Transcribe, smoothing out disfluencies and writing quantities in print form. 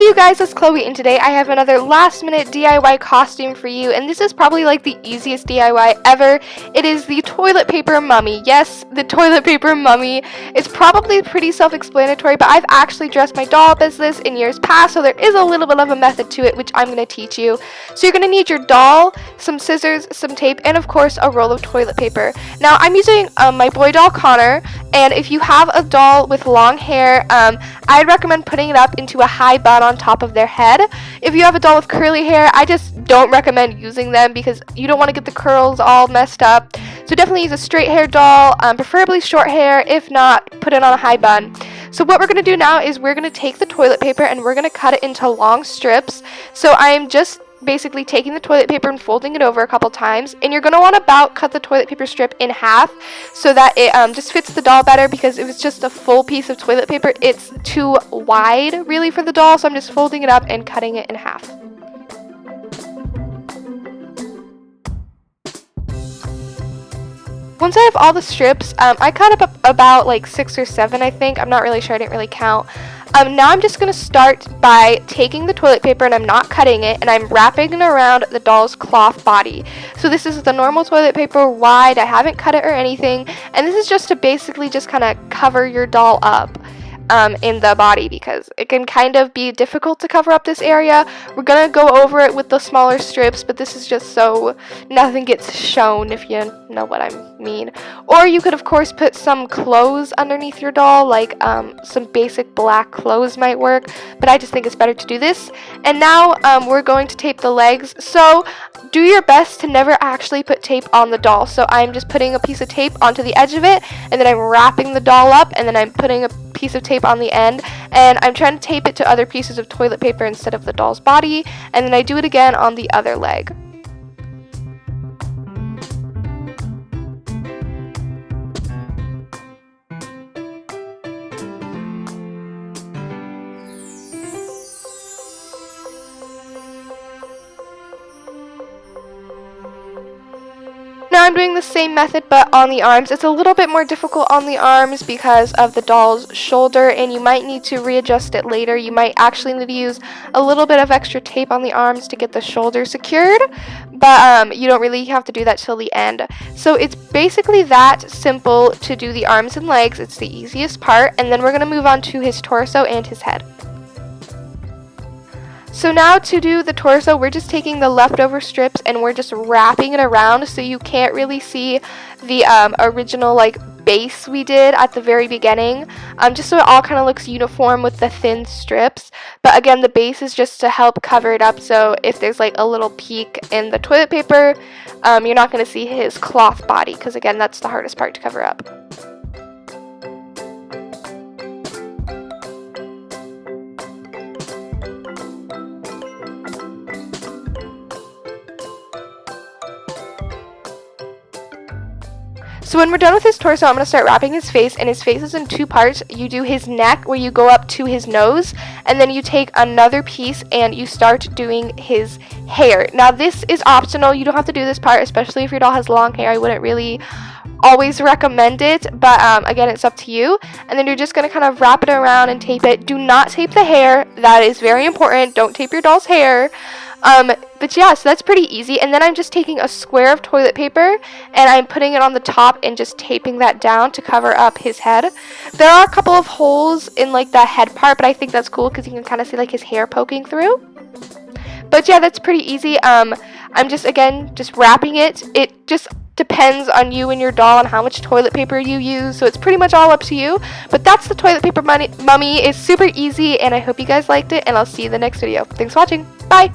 you guys, it's Chloe, and today I have another last minute DIY costume for you, and this is probably like the easiest DIY ever. It is the toilet paper mummy. Yes, the toilet paper mummy. It's probably pretty self-explanatory, but I've actually dressed my doll up as this in years past, so there is a little bit of a method to it, which I'm going to teach you. So you're going to need your doll, some scissors, some tape, and of course a roll of toilet paper. Now I'm using my boy doll Connor, and if you have a doll with long hair, I'd recommend putting it up into a high bun on top of their head. If you have a doll with curly hair, I just don't recommend using them because you don't want to get the curls all messed up. So definitely use a straight hair doll, preferably short hair. If not, put it on a high bun. So what we're going to do now is we're going to take the toilet paper and we're going to cut it into long strips. So I'm just basically taking the toilet paper and folding it over a couple times, and you're going to want to about cut the toilet paper strip in half so that it just fits the doll better, because if it's just a full piece of toilet paper, it's too wide really for the doll. So I'm just folding it up and cutting it in half. Once I have all the strips, I cut up about like 6 or 7, I think. I'm not really sure, I didn't really count. Now I'm just going to start by taking the toilet paper, and I'm not cutting it, and I'm wrapping it around the doll's cloth body. So this is the normal toilet paper, wide. I haven't cut it or anything, and this is just to basically just kind of cover your doll up in the body, because it can kind of be difficult to cover up this area. We're gonna go over it with the smaller strips, but this is just so nothing gets shown, if you know what I mean. Or you could of course put some clothes underneath your doll, like some basic black clothes might work, but I just think it's better to do this. And now we're going to tape the legs. So do your best to never actually put tape on the doll. So I'm just putting a piece of tape onto the edge of it, and then I'm wrapping the doll up, and then I'm putting a piece of tape on the end, and I'm trying to tape it to other pieces of toilet paper instead of the doll's body, and then I do it again on the other leg. Now I'm doing the same method but on the arms. It's a little bit more difficult on the arms because of the doll's shoulder, and you might need to readjust it later. You might actually need to use a little bit of extra tape on the arms to get the shoulder secured, but you don't really have to do that till the end. So it's basically that simple to do the arms and legs. It's the easiest part, and then we're going to move on to his torso and his head. So now to do the torso, we're just taking the leftover strips and we're just wrapping it around so you can't really see the original like base we did at the very beginning, just so it all kind of looks uniform with the thin strips. But again, the base is just to help cover it up, so if there's like a little peek in the toilet paper, you're not going to see his cloth body, because again, that's the hardest part to cover up. So when we're done with his torso, I'm going to start wrapping his face, and his face is in 2 parts. You do his neck, where you go up to his nose, and then you take another piece and you start doing his hair. Now this is optional, you don't have to do this part, especially if your doll has long hair. I wouldn't really always recommend it, but again, it's up to you. And then you're just going to kind of wrap it around and tape it. Do not tape the hair, that is very important. Don't tape your doll's hair. But yeah, so that's pretty easy. And then I'm just taking a square of toilet paper and I'm putting it on the top and just taping that down to cover up his head. There are a couple of holes in like the head part, but I think that's cool because you can kind of see like his hair poking through. But yeah, that's pretty easy. I'm just wrapping it. It just depends on you and your doll and how much toilet paper you use, so it's pretty much all up to you. But that's the toilet paper mummy. It's super easy, and I hope you guys liked it, and I'll see you in the next video. Thanks for watching. Bye!